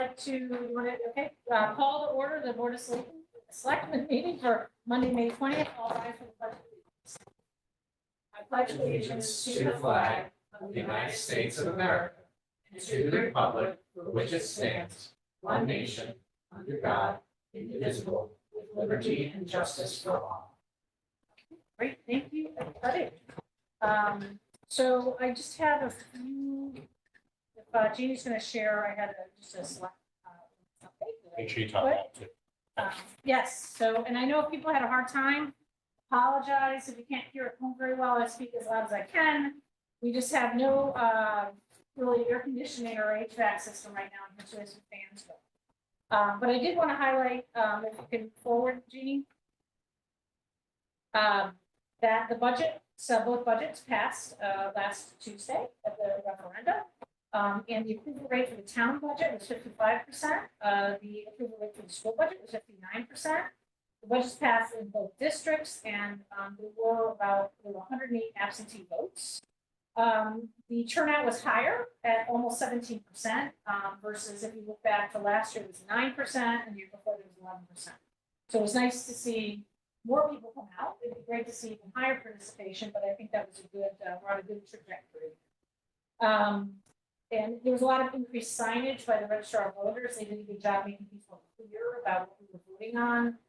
like to, call to order the Board of Selectmen meeting for Monday, May 20th. All rise for the pledge of allegiance. I pledge allegiance to the flag of the United States of America and to the republic for which it stands, one nation, under God, indivisible, with liberty and justice for all. Great, thank you, everybody. So I just have a few, if Jeannie's going to share, I had just a select update. Make sure you talk about it too. Yes, so, and I know if people had a hard time, apologize if you can't hear at home very well, I speak as loud as I can. We just have no really air conditioning or HVAC system right now, and so there's some fans. But I did want to highlight, if you can forward, Jeannie, that the budget, so both budgets passed last Tuesday at the referendum. And the approval rate for the town budget was 55%. The approval rate for the school budget was 59%. The budgets passed in both districts, and there were 108 absentee votes. The turnout was higher at almost 17%, versus if you look back to last year, it was 9%, and the year before it was 11%. So it was nice to see more people come out. It'd be great to see even higher participation, but I think that was a good, we're on a good trajectory. And there was a lot of increased signage by the registrar of voters. They did a good job making people clear about what we were voting on.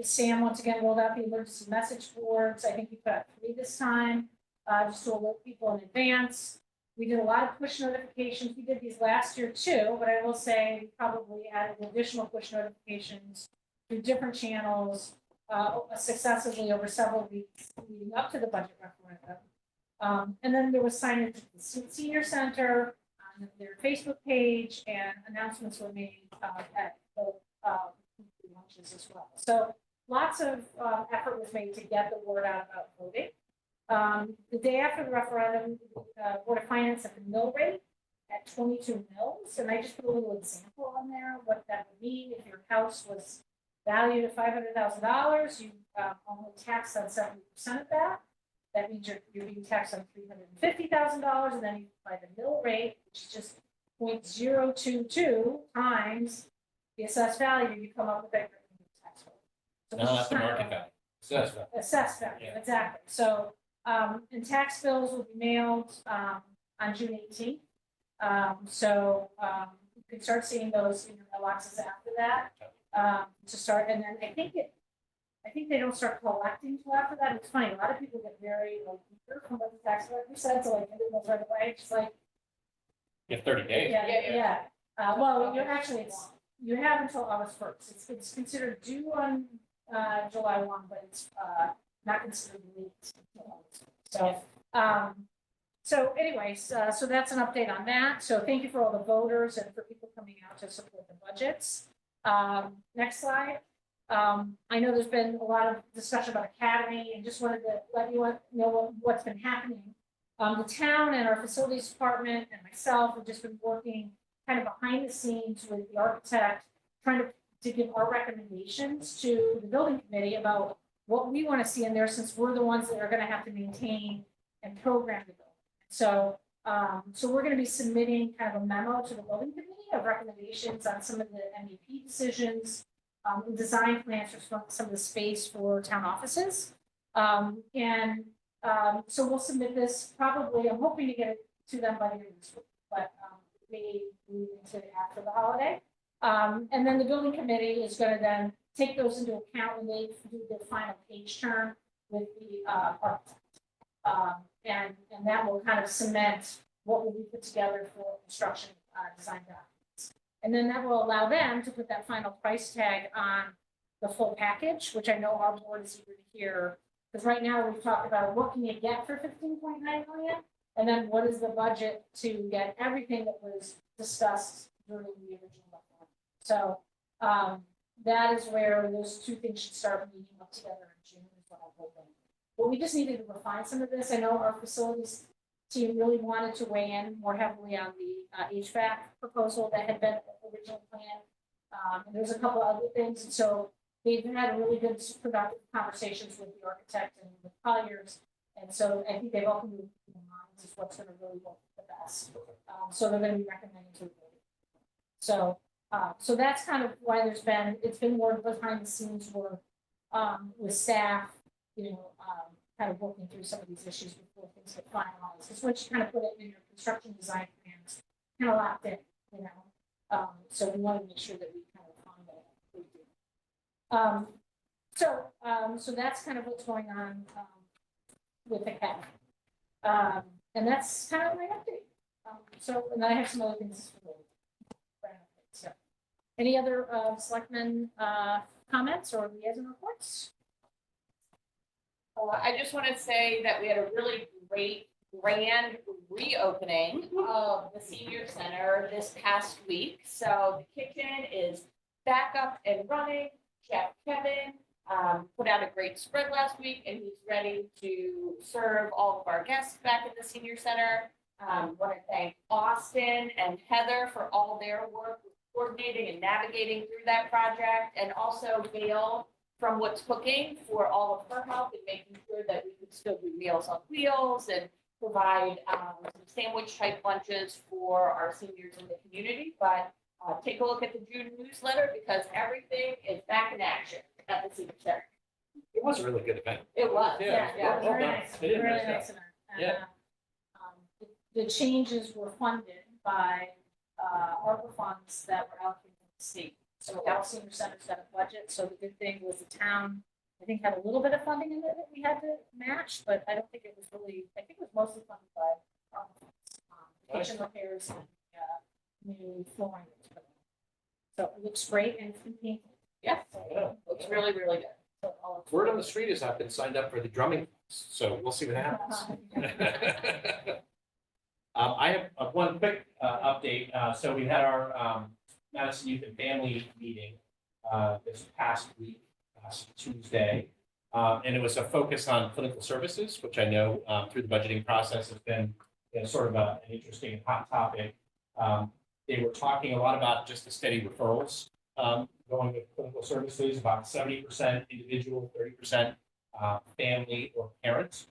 Sam once again rolled out the emergency message boards. I think we put out 3 this time, just to alert people in advance. We did a lot of push notifications. We did these last year too, but I will say we probably added additional push notifications through different channels successively over several weeks leading up to the budget referendum. And then there was signage at the senior center, on their Facebook page, and announcements were made at both lunches as well. So lots of effort was made to get the word out about voting. The day after the referendum, the Board of Finance set the mill rate at 22 mils, and I just put a little example on there what that would mean if your house was valued at $500,000. You only taxed on 70% of that. That means you're being taxed on $350,000, and then you apply the mill rate, which is just 0.022 times the assessed value. You come up with that tax rate. So No, that's the market value. Assessed value. Assessed value, yeah. Exactly. So, and tax bills will be mailed on June 18th. You can start seeing those in your mailboxes after that to start, and then I think they don't start collecting till after that. It's funny, a lot of people get very eager from what the tax collector said, so get it right away. It's like you have 30 days. Yeah. Well, you're actually you have until August 1st. It's considered due on July 1, but it's not considered late until August 1st. So anyways, so that's an update on that. So thank you for all the voters and for people coming out to support the budgets. Next slide. I know there's been a lot of discussion about Academy, and just wanted to let you know what's been happening. The town and our facilities department and myself have just been working kind of behind the scenes with the architect, trying to give our recommendations to the building committee about what we want to see in there, since we're the ones that are going to have to maintain and program the building. So, we're going to be submitting kind of a memo to the building committee of recommendations on some of the MEP decisions. Design plans for some of the space for town offices. So we'll submit this probably, I'm hoping to get it to them by the end of this week, but maybe move into after the holiday. And then the building committee is going to then take those into account when they do the final page turn with the architect. And that will kind of cement what will be put together for construction design documents. And then that will allow them to put that final price tag on the full package, which I know our board is eager to hear. Because right now we've talked about what can you get for $15.9 million, and then what is the budget to get everything that was discussed during the original referendum. So that is where those two things should start meeting up together in June, is what I'm hoping. But we just needed to refine some of this. I know our facilities team really wanted to weigh in more heavily on the HVAC proposal that had been the original plan. And there's a couple other things. And so they've had really good productive conversations with the architect and with Colliers. And so I think they've opened their minds is what's going to really work the best. So they're going to be recommending to the board. So, so that's kind of why it's been more behind the scenes work, with staff, kind of working through some of these issues before things get finalized. Because once you kind of put it in your construction design plans, kind of locked in, you know. So we want to make sure that we kind of find that we do. So that's kind of what's going on, with the CAP. And that's kind of my update. So, and I have some other things for the so. Any other, selectmen, comments or liaison reports? I just want to say that we had a really great grand reopening of the senior center this past week. So the kitchen is back up and running. Chef Kevin put out a great spread last week, and he's ready to serve all of our guests back at the senior center. Want to thank Austin and Heather for all their work with coordinating and navigating through that project, and also Gail from What's Cooking for all of her help in making sure that we could still do Meals on Wheels and provide some sandwich type lunches for our seniors in the community. But take a look at the June newsletter, because everything is back in action at the senior center. It was a really good event. It was, Yeah. yeah. Well Very done. nice, They did a really nice job. nice event. And, Yeah. The changes were funded by, ARPA funds that were allocated from the state. So all senior centers got a budget, so the good thing was the town, I think, had a little bit of funding in it that we had to match, but I don't think it was really, I think it was mostly funded by ARPA funds. Kitchen repairs and, new flooring. So it looks great and it's been painted. Yeah, Yeah. looks really, really good. So all of- Word on the street is I've been signed up for the drumming, so we'll see what happens. I have one quick update. So we had our Madison Youth and Family meeting this past week, last Tuesday. And it was a focus on clinical services, which I know through the budgeting process has been sort of an interesting and hot topic. They were talking a lot about just the steady referrals going with clinical services, about 70% individual, 30% family or parent.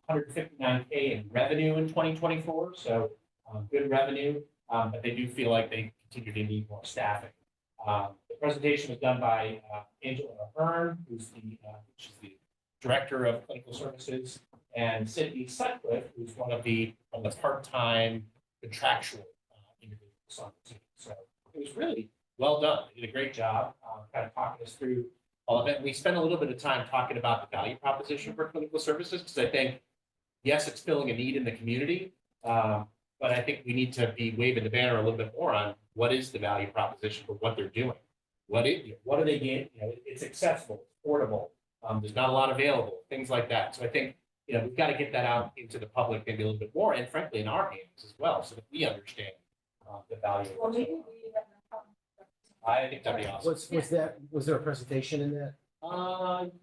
159K in revenue in 2024, so good revenue, but they do feel like they continue to need more staffing. The presentation was done by Angela Ahern, she's the director of clinical services, and Sydney Sutcliffe, who's one of the part-time contractual individuals on the team. So it was really well done. They did a great job, kind of talking us through all of it. We spent a little bit of time talking about the value proposition for clinical services, because I think, yes, it's filling a need in the community, but I think we need to be waving the banner a little bit more on what is the value proposition for what they're doing. What are they getting? It's accessible, it's affordable. There's not a lot available, things like that. So I think, we've got to get that out into the public maybe a little bit more, and frankly, in our hands as well, so that we understand the value. Well, maybe we have no problem. I think that'd be awesome. Was there a presentation in that?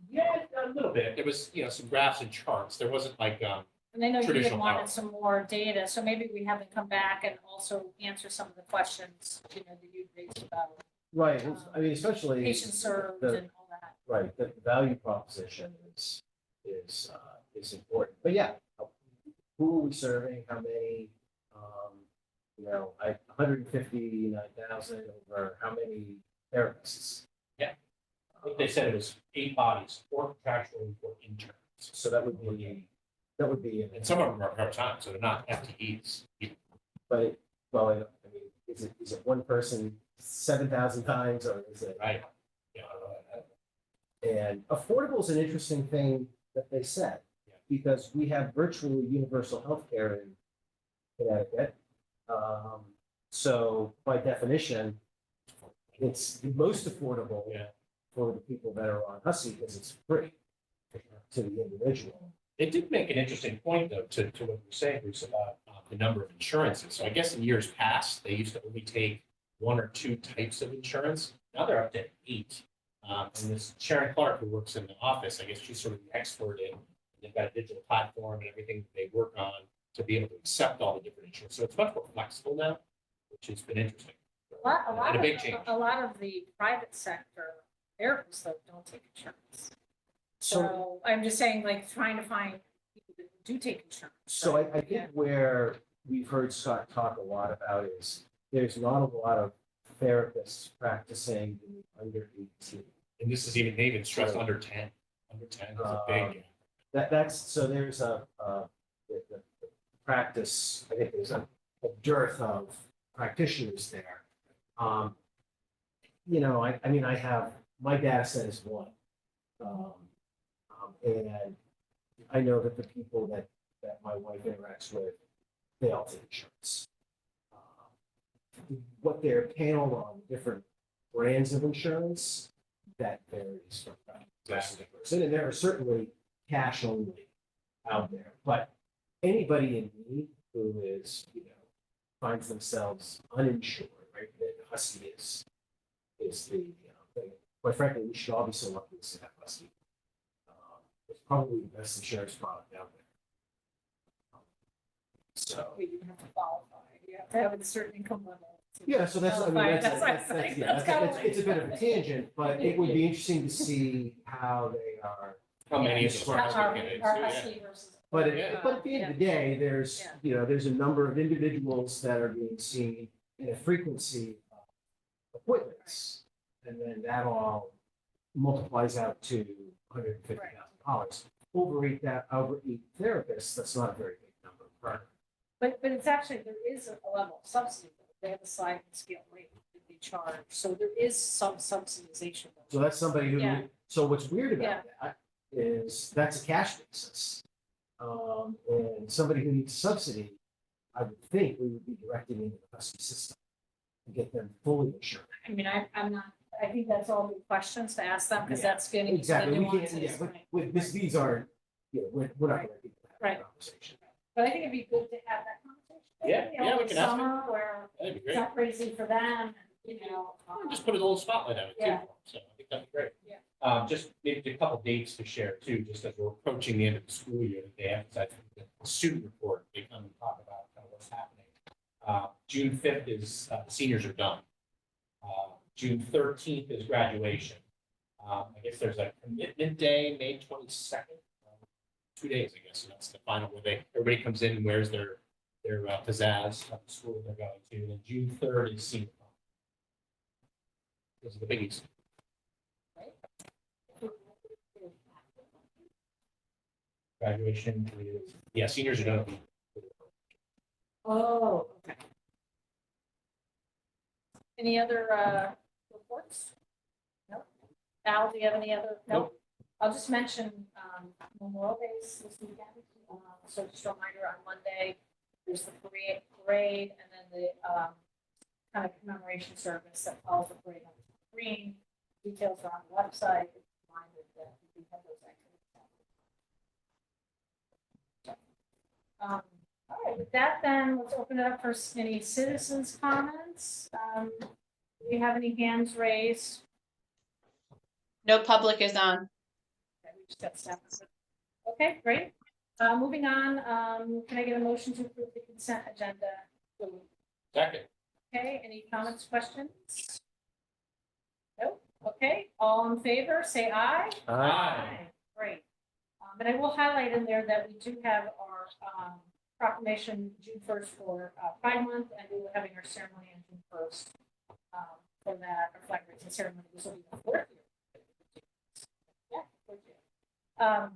Yeah, a little bit. There was, some graphs and charts. There wasn't like, And I know you had Traditional wanted power. some more data, so maybe we have them come back and also answer some of the questions, that you raised about Right, I mean, especially. patient served the- and all that. Right, the value proposition is important, but yeah, who are we serving, how many, 159,000 over how many therapists? I think they said it was 8 bodies, 4 contractual and 4 interns. So that would be, And some of them are part-time, so they're not FTEs. but, well, I mean, is it one person 7,000 times, or is it? Right. And affordable is an interesting thing that they said, Yeah. because we have virtually universal health care in Connecticut. So by definition, it's the most affordable Yeah. for the people that are on Husky, because it's free to the individual. It did make an interesting point, though, to what you were saying, Bruce, about the number of insurances. So I guess in years past, they used to only take 1 or 2 types of insurance. Now they're up to 8. And this Sharon Clark, who works in the office, I guess she's sort of the expert in, they've got a digital platform and everything that they work on to be able to accept all the different insurance. So it's much more flexible now, which has been interesting. And a big change. A lot of the private sector therapists though don't take insurance. So, So I'm just saying, like, trying to find people that do take insurance. so I Yeah. think where we've heard Scott talk a lot about is there's not a lot of therapists practicing under 18. And this is even stressed under 10. Under 10 is a big. So there's the practice, I think there's a dearth of practitioners there. You know, I mean, I have, my data set is one. And I know that the people that my wife interacts with, they all take insurance. What they're paneled on different brands of insurance, that varies from person to person. And there are certainly cash only out there, but anybody in need who is, you know, finds themselves uninsured, right? The Husky is the thing. Quite frankly, we should all be so lucky to have Husky. It's probably the best insurance product out there. So. We do have to qualify, you have to have a certain income level. Yeah, so that's, I mean, Qualify. that's, what I'm that's, saying. yeah, That's kinda it's a bit of a tangent, but it would be interesting to see how they are. How many of Yeah. them are Our looking at it, our too, yeah. Husky versus. But Yeah. but at the end of the day, there's, Yeah. you know, there's a number of individuals that are being seen in a frequency of appointments. And then that all multiplies out to $150,000. Over eight therapists, that's not a very big number per. But it's actually, there is a level of subsidy, they have a sliding scale rate that they charge, so there is some subsidization. So that's somebody who, Yeah. so what's weird about that is that's a cash basis. And somebody who needs a subsidy, I would think we would be directing into the Husky system and get them fully insured. I mean, I'm not, I think that's all good questions to ask them, because Yeah, that's getting. into the Exactly, we can't, nuances, yeah, right? with this, these aren't, you know, we're not gonna be have Right. that conversation. But I think it'd be good to have that conversation. Yeah, you know, yeah, we in can ask them. Summer where That'd be it's great. not crazy for them, you know. Just put a little spotlight on it too. Yeah. So I think that'd be great. Yeah. Just maybe a couple dates to share too, just as we're approaching the end of the school year, that they emphasize the student report, they come and talk about kind of what's happening. June 5th is, seniors are done. June 13th is graduation. I guess there's a commitment day, May 22nd. 2 days, I guess, and that's the final where everybody comes in and wears their pizzazz of the school they're going to. And then June 3rd is senior prom. Those are the biggies. Graduation is, yeah, seniors are done. Oh, okay. Any other reports? No. Al, do you have any other? No? Nope. I'll just mention Memorial Days this weekend. So just a reminder, on Monday, there's the parade and then the kind of commemoration service that follows the parade on green. Details are on the website. It's reminded that we have those activities. All right, with that then, let's open it up for any citizens' comments. Do you have any hands raised? No public is on. Okay, we just got staff. Okay, great. Moving on, can I get a motion to approve the consent agenda? Second. Okay, any comments, questions? Nope, okay, all in favor, say aye. Great. But I will highlight in there that we do have our proclamation June 1st for Pride Month, and we were having our ceremony on June 1st for that, our flag raising ceremony. This will be the 4th year. Yeah, 4th year.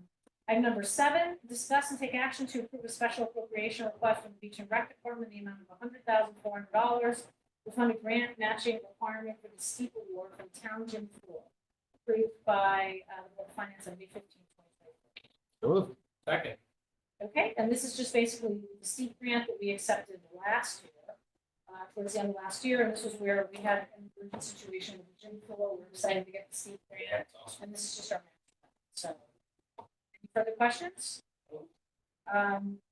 Item number 7, discuss and take action to approve a special appropriation request from the Beach and Rec Department in the amount of $100,400 to fund a grant matching requirement for the steep award for the town gym floor, approved by the Board of Finance on May 15, 2024. Second. Okay, and this is just basically the steep grant that we accepted last year, towards the end of last year, and this was where we had an emergency situation with the gym floor. We were excited to get the steep grant, That's awesome. and this is just our match. So, any further questions?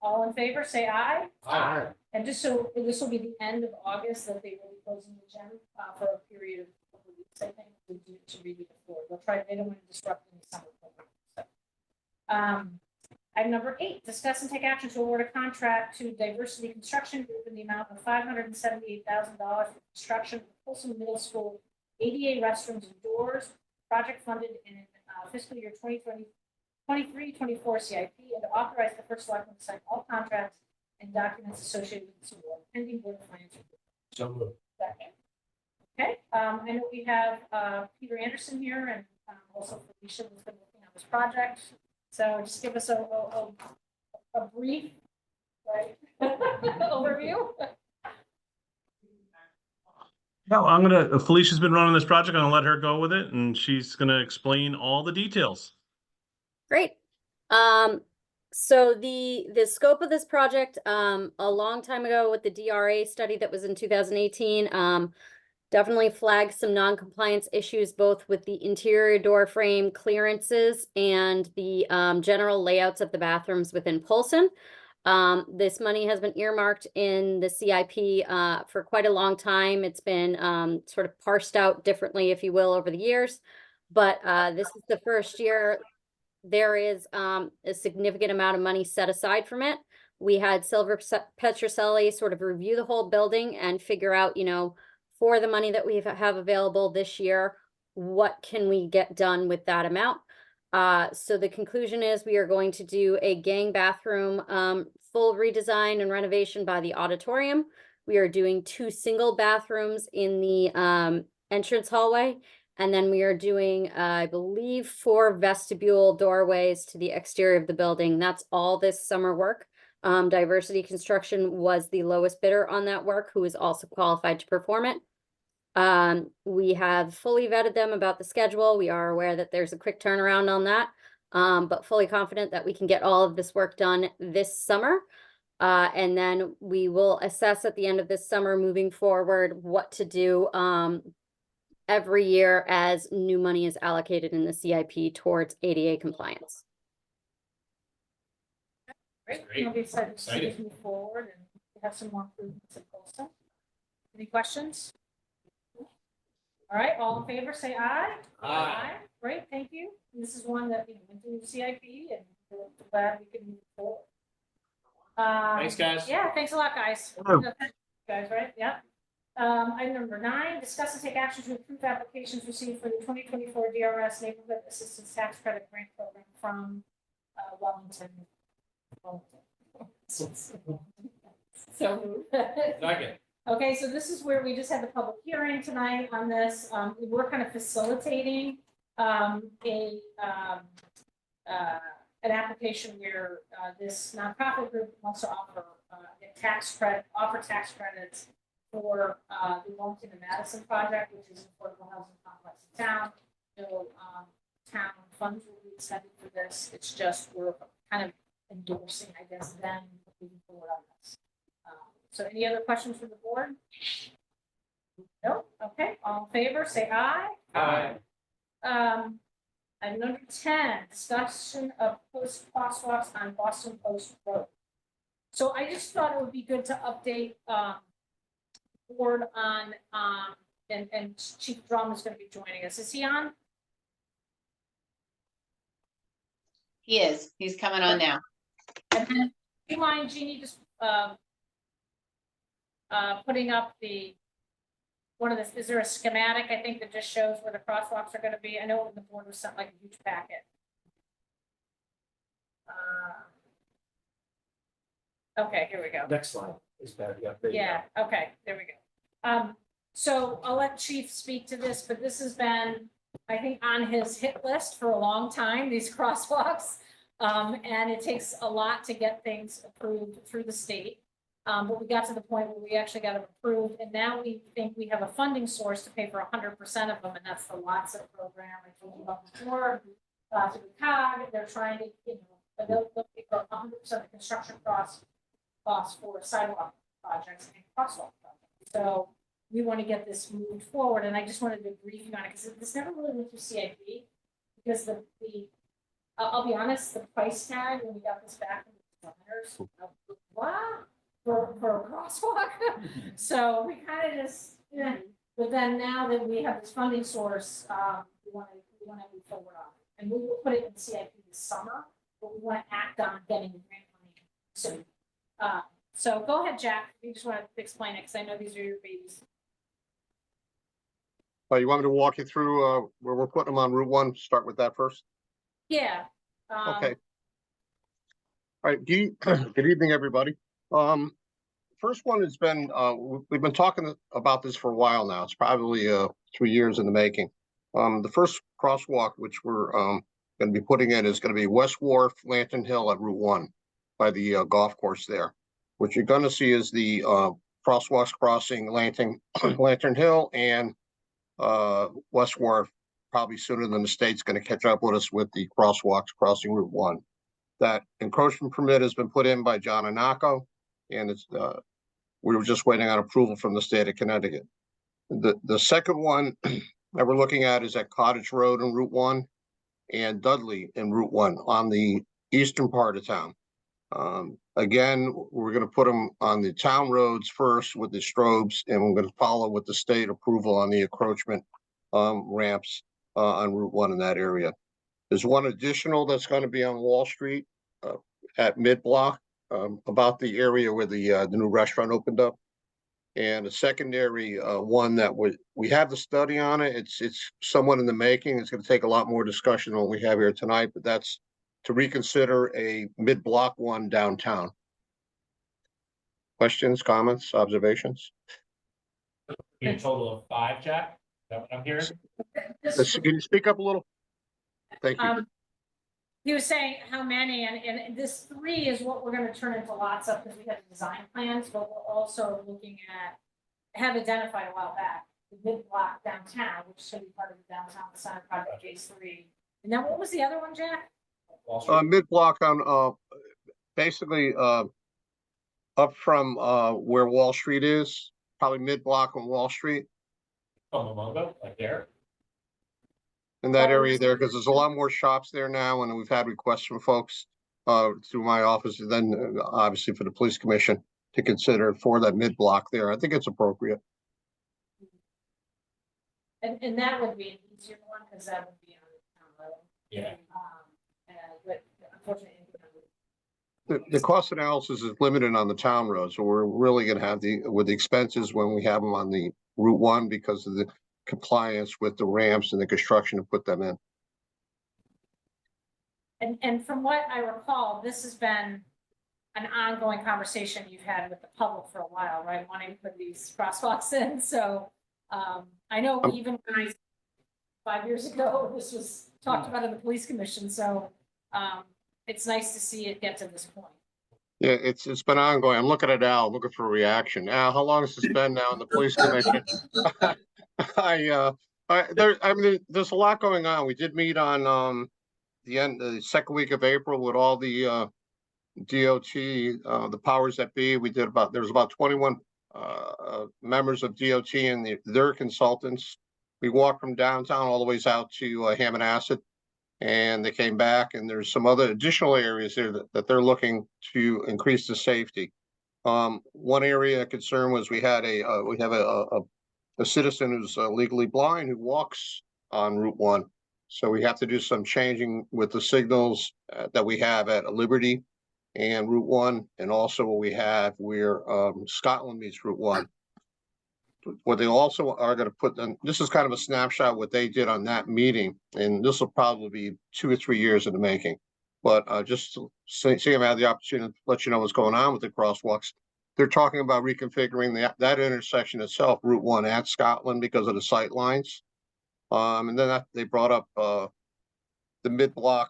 All in favor, say aye. Aye. And just so, this will be the end of August that they will be closing the gym for a period of a couple of weeks, I think, to redo the floor. They'll try, they don't want to disrupt any summer program. So, item number 8, discuss and take action to award a contract to Diversity Construction Group in the amount of $578,000 for construction of Folsom Middle School ADA restrooms and doors, project funded in fiscal year 2023-24 CIP, and to authorize the first selectman to sign all contracts and documents associated with this award, pending Board of Finance. So moved. Second. Okay, I know we have Peter Anderson here and also Felicia who's been working on this project. So just give us a brief, right, overview. No, Felicia's been running this project. I'm gonna let her go with it, and she's gonna explain all the details. Great. So the scope of this project, a long time ago with the DRA study that was in 2018, definitely flagged some non-compliance issues, both with the interior door frame clearances and the general layouts of the bathrooms within Polson. This money has been earmarked in the CIP for quite a long time. It's been sort of parsed out differently, if you will, over the years. But this is the first year there is a significant amount of money set aside from it. We had Silver Petroselli sort of review the whole building and figure out, for the money that we have available this year, what can we get done with that amount? So the conclusion is we are going to do a gang bathroom full redesign and renovation by the auditorium. We are doing 2 single bathrooms in the entrance hallway. And then we are doing, I believe, 4 vestibule doorways to the exterior of the building. That's all this summer work. Diversity Construction was the lowest bidder on that work, who is also qualified to perform it. We have fully vetted them about the schedule. We are aware that there's a quick turnaround on that, but fully confident that we can get all of this work done this summer. And then we will assess at the end of this summer moving forward what to do every year as new money is allocated in the CIP towards ADA compliance. Great. Great. I'll be excited to see Exciting. us move forward and have some more improvements in Polson. Any questions? All right, all in favor, say aye. Aye. Great, thank you. This is one that went through the CIP and we're glad we can move forward. Thanks, guys. Yeah, thanks a lot, guys. Oh. Guys, right? Yeah. Item number 9, discuss and take action to approve applications received for the 2024 DRS Neighborhood Assistance Tax Credit Grant Program from Wellington. So Second. Okay, so this is where we just had the public hearing tonight on this. We were kind of facilitating an application where this nonprofit group wants to offer tax credits for the Wellington and Madison project, which is an affordable housing complex in town. No town funds will be expended for this. It's just we're kind of endorsing, I guess, them moving forward on this. So any other questions from the board? No? Okay, all in favor, say aye. Aye. Item number 10, discussion of post crosswalks on Boston Post Road. So I just thought it would be good to update board on and Chief Drum is going to be joining us. Is he on? He is. He's coming on now. And then, do you mind, Jeannie, just putting up is there a schematic, I think, that just shows where the crosswalks are gonna be? I know the board was sent like a huge packet. Okay, here we go. Next slide is better. Yeah, there you go. Yeah, okay, there we go. So I'll let Chief speak to this, but this has been, I think, on his hit list for a long time, these crosswalks. And it takes a lot to get things approved through the state. But we got to the point where we actually got them approved, and now we think we have a funding source to pay for 100% of them, and that's the LOTSA program I told you about before. Through COG, they're trying to, they'll pay for 100% of the construction costs for sidewalk projects and crosswalk projects. So we want to get this moved forward, and I just wanted to brief you on it because this never really went through CIP because I'll be honest, the price tag when we got this back from the designers, wow. For a crosswalk. So we kind of just, but then now that we have this funding source, we want to move forward on it. And we will put it in CIP this summer, but we want to act on getting the grant money soon. So go ahead, Jack. You just want to explain it because I know these are your babies. You want me to walk you through where we're putting them on Route 1? Start with that first. Yeah. Okay. All right. Good evening, everybody. first one has been, we've been talking about this for a while now. It's probably 3 years in the making. The first crosswalk, which we're going to be putting in, is going to be West Wharf, Lantern Hill at Route 1 by the golf course there. What you're going to see is the crosswalks crossing Lantern Hill and West Wharf, probably sooner than the state's going to catch up with us with the crosswalks crossing Route 1. That encroachment permit has been put in by John Anako, and it's we were just waiting on approval from the state of Connecticut. The second one that we're looking at is at Cottage Road in Route 1 and Dudley in Route 1 on the eastern part of town. Again, we're going to put them on the town roads first with the strobes, and we're going to follow with the state approval on the encroachment ramps on Route 1 in that area. There's one additional that's going to be on Wall Street at mid-block, about the area where the new restaurant opened up. And a secondary one that we have the study on it. It's somewhat in the making. It's going to take a lot more discussion than what we have here tonight, but that's to reconsider a mid-block one downtown. Questions, comments, observations? Be a total of 5, Jack? Is that what I'm hearing? Can you speak up a little? Thank you. He was saying how many, and this 3 is what we're gonna turn into lots of, because we have design plans, but we're also looking at, have identified a while back, the mid-block downtown, which should be part of the downtown center project phase 3. And then what was the other one, Jack? Wall Street. Mid-block on basically up from where Wall Street is, probably mid-block on Wall Street. From the logo, like there. In that area there, because there's a lot more shops there now, and we've had requests from folks through my office, and then obviously for the police commission to consider for that mid-block there. I think it's appropriate. And that would be an easier one, because that would be on the town road. Yeah. But unfortunately. The cost analysis is limited on the town road, so we're really going to have with the expenses when we have them on the Route 1 because of the compliance with the ramps and the construction to put them in. And from what I recall, this has been an ongoing conversation you've had with the public for a while, right? Wanting to put these crosswalks in. So I know even when 5 years ago, this was talked about in the police commission. So it's nice to see it get to this point. Yeah, it's been ongoing. I'm looking at Al, looking for a reaction. Al, how long has this been now in the police commission? I mean, there's a lot going on. We did meet on the second week of April with all the DOT, the powers that be. There's about 21 members of DOT and their consultants. We walked from downtown all the ways out to Hammonasset, and they came back, and there's some other additional areas there that they're looking to increase the safety. One area of concern was we have a citizen who's legally blind who walks on Route 1. So we have to do some changing with the signals that we have at Liberty and Route 1, and also what we have where Scotland meets Route 1. What they also are going to put in, this is kind of a snapshot of what they did on that meeting, and this will probably be 2 or 3 years in the making. But just to see if I have the opportunity to let you know what's going on with the crosswalks. They're talking about reconfiguring that intersection itself, Route 1 at Scotland, because of the sight lines. And then they brought up the mid-block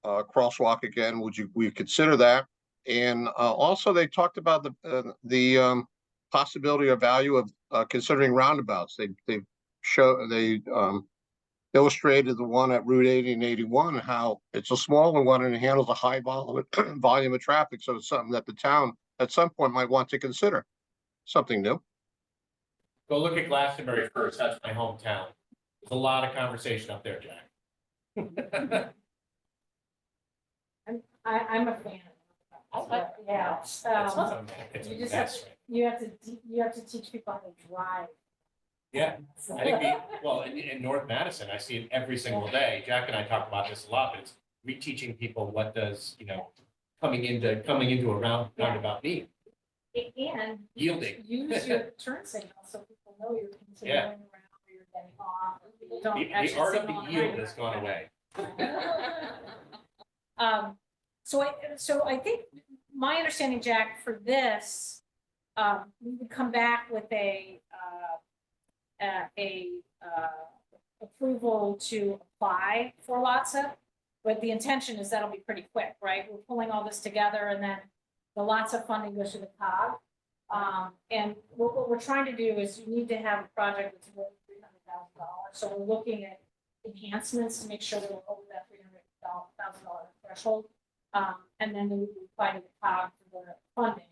crosswalk again. Would we consider that? And also they talked about the possibility or value of considering roundabouts. They illustrated the one at Route 80 and 81, how it's a smaller one and it handles a high volume of traffic. So it's something that the town at some point might want to consider. Something new. Go look at Glastonbury first. That's my hometown. There's a lot of conversation up there, Jack. I'm a fan. Yeah. It's You a just mess. you have to teach people how to drive. Yeah, I think in North Madison, I see it every single day. Jack and I talk about this a lot, but it's reteaching people what does, coming into a roundabout mean. And Yielding. use your turn signal so people know you're continuing around or you're getting off. You don't The actually art of signal the on yield highway. has gone away. So I think my understanding, Jack, for this, we would come back with approval to apply for LOTSA. But the intention is that'll be pretty quick, right? We're pulling all this together and then the LOTSA funding goes to the COG. And what we're trying to do is you need to have a project that's worth $300,000. So we're looking at enhancements to make sure that we're over that $300,000 threshold. And then we would apply to the COG for the funding.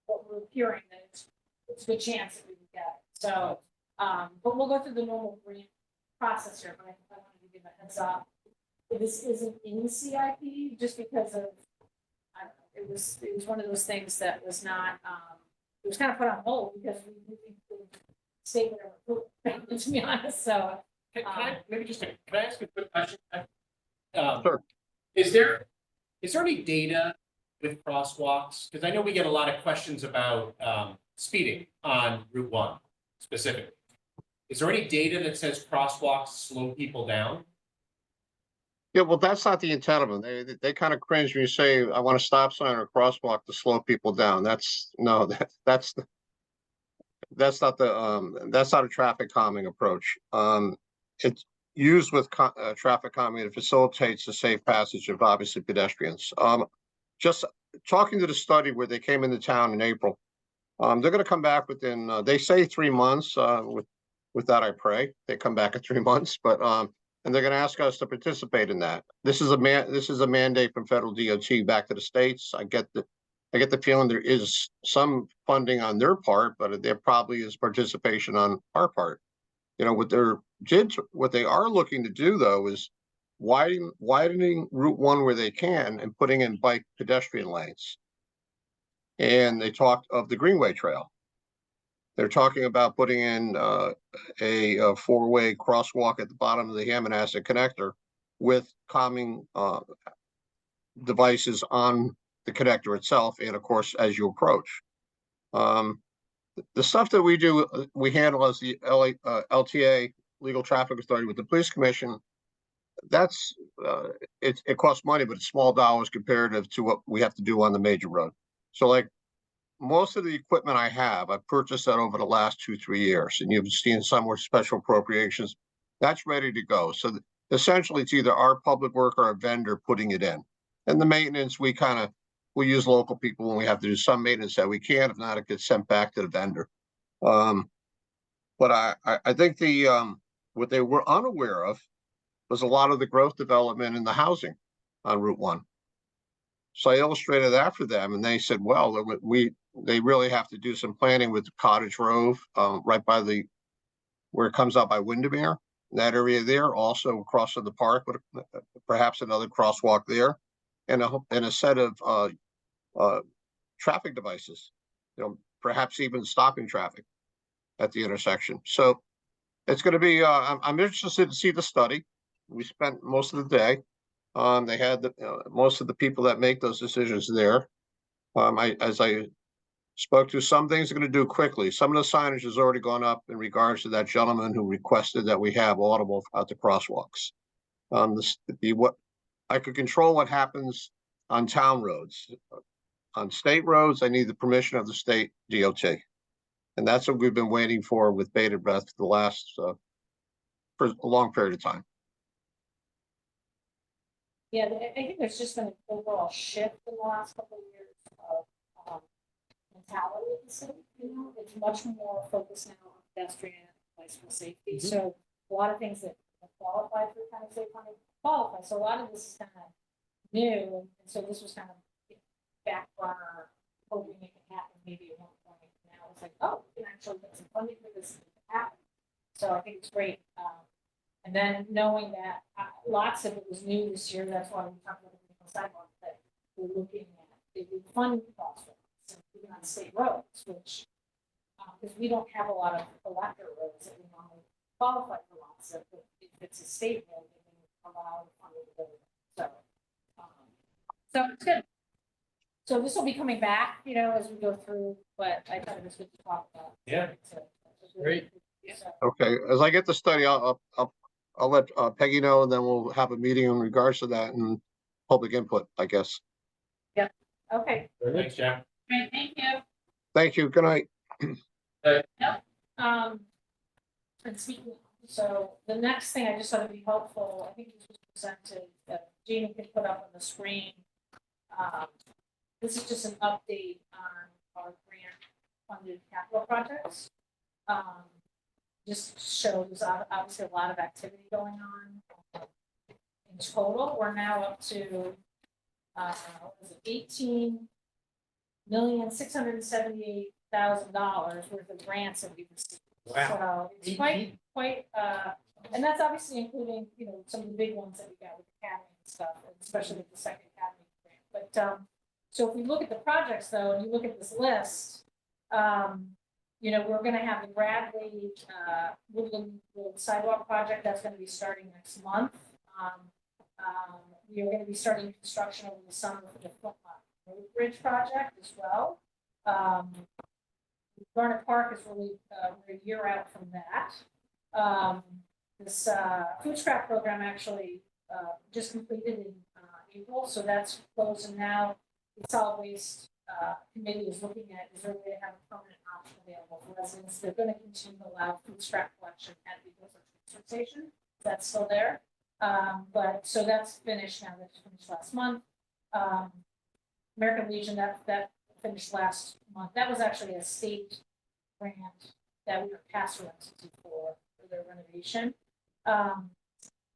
But we're hearing that it's a good chance that we would get it. So, but we'll go through the normal grant process here, but I wanted to give a heads up. This isn't in the CIP just because of, I don't know, it was one of those things that was not, it was kind of put on hold because we could stay there, to be honest, so. Can I, maybe just, can I ask a quick question? Sure. Is there any data with crosswalks? Because I know we get a lot of questions about speeding on Route 1 specifically. Is there any data that says crosswalks slow people down? Yeah, well, that's not the intent of them. They kind of cringe when you say, I want a stop sign or a crosswalk to slow people down. That's that's not a traffic calming approach. It's used with traffic calming to facilitates the safe passage of obviously pedestrians. Just talking to the study where they came into town in April, they're going to come back within, they say 3 months, with that I pray they come back in 3 months, but and they're going to ask us to participate in that. This is a mandate from federal DOT back to the states. I get the feeling there is some funding on their part, but there probably is participation on our part. You know, what they are looking to do though is widening Route 1 where they can and putting in bike pedestrian lanes. And they talked of the Greenway Trail. They're talking about putting in a four-way crosswalk at the bottom of the Hammonasset connector with calming devices on the connector itself, and of course, as you approach. The stuff that we handle as the LTA, Legal Traffic Authority, with the Police Commission. That's it costs money, but it's small dollars comparative to what we have to do on the major road. So, like, most of the equipment I have, I've purchased that over the last 2-3 years, and you've seen some with special appropriations. That's ready to go. So essentially, it's either our public work or a vendor putting it in. And the maintenance, we use local people when we have to do some maintenance that we can. If not, it gets sent back to the vendor. But I think what they were unaware of was a lot of the growth development in the housing on Route 1. So I illustrated that for them, and they said, well, they really have to do some planning with Cottage Grove, right by where it comes out by Windermere, that area there, also across from the park, with perhaps another crosswalk there, and a set of traffic devices, perhaps even stopping traffic at the intersection. So it's going to be, I'm interested to see the study. We spent most of the day. They had most of the people that make those decisions there. As I spoke to, some things are going to do quickly. Some of the signage has already gone up in regards to that gentleman who requested that we have audible at the crosswalks. What I could control what happens on town roads. On state roads, I need the permission of the state DOT, and that's what we've been waiting for with bated breath for the last for a long period of time. Yeah, I think there's just been an overall shift in the last couple of years of mentality in the city. It's much more focused now on pedestrian and bicycle safety. So a lot of things that qualify for kind of safe funding qualify. So a lot of this is kind of new, and so this was kind of back burner, hoping it could happen maybe at one point. Now it's like, oh, we can actually get some funding for this to happen. So I think it's great. And then knowing that lots of it was new this year, that's why we talked about the sidewalk that we're looking at. They would fund crosswalks, even on state roads, which because we don't have a lot of collector roads that we normally qualify for lots of. But if it's a state road, they can allow funding to go there. So it's good. So this will be coming back, as we go through. But I thought it was good to talk about. Yeah. Great. So, Okay, as I get the study, I'll let Peggy know, and then we'll have a meeting in regards to that and public input, I guess. okay. Thanks, Jack. Great, thank you. Thank you. Good night. And speaking, so the next thing I just thought would be helpful, I think this was presented, that Jeannie could put up on the screen. This is just an update on our grant funded capital projects. Just shows obviously a lot of activity going on. In total, we're now up to, what was it, $18,678,000 worth of grants that we've received. So it's quite, and that's obviously including, you know, some of the big ones that we got with Academy and stuff, especially with the second Academy grant. But, so if we look at the projects though, and you look at this list, you know, we're gonna have the Bradley, Woodland Road sidewalk project, that's gonna be starting next month. We are gonna be starting construction over the summer for the Road Bridge project as well. Garnet Park is really, we're a year out from that. This food scrap program actually just completed in April, so that's closed, and now the solid waste committee is looking at, is there a way to have a permanent option available for residents? They're gonna continue to allow food scrap collection at the transfer station, that's still there. But so that's finished now, that's finished last month. American Legion, that finished last month. That was actually a state grant that we were pass around for their renovation.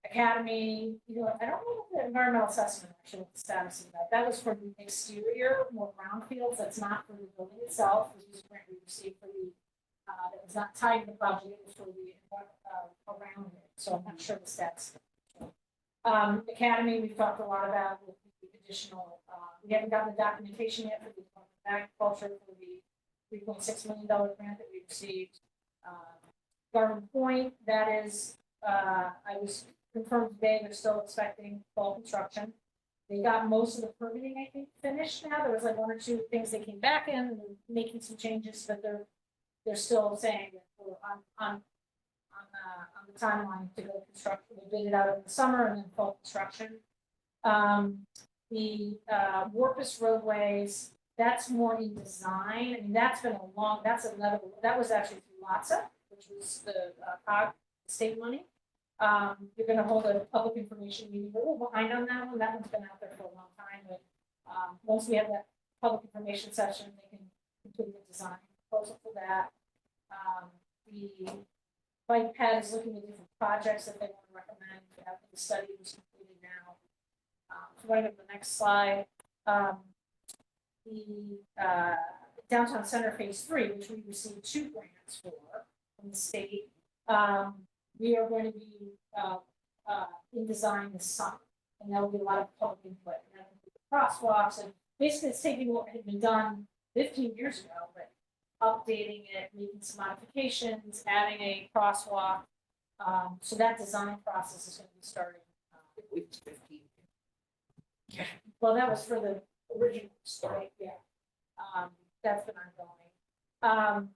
Academy, you know, I don't know the environmental assessment, actually, what the status of that. That was for the exterior, more brownfields. That's not for the building itself. This was a grant we received for the, that was not tied to the project, it was for the around it. So I'm not sure the status. Academy, we've talked a lot about with the additional, we haven't gotten the documentation yet for the Department of Agriculture for the $3.6 million grant that we received. Garden Point, that is, I was confirmed today, they're still expecting fall construction. They got most of the permitting, I think, finished now. There was like one or two things they came back in and they're making some changes, but they're still saying that we're on the timeline to go construct. They bid it out in the summer and then fall construction. The Warpus roadways, that's more in design. I mean, that's been a long, that was actually through LATSA, which was the COG state money. You're gonna hold a public information meeting. We're a little behind on that one. That one's been out there for a long time, but once we have that public information session, they can complete the design proposal for that. The bike pad is looking at different projects that they want to recommend. After the study was completed now. So right up the next slide. The downtown center phase 3, which we received 2 grants for from the state. We are going to be in design this summer, and there will be a lot of public input. And that will be crosswalks, and basically it's taking what had been done 15 years ago, but updating it, making some modifications, adding a crosswalk. So that design process is going to be starting. With 15. Yeah. Well, that was for the original story. Yeah. That's been ongoing.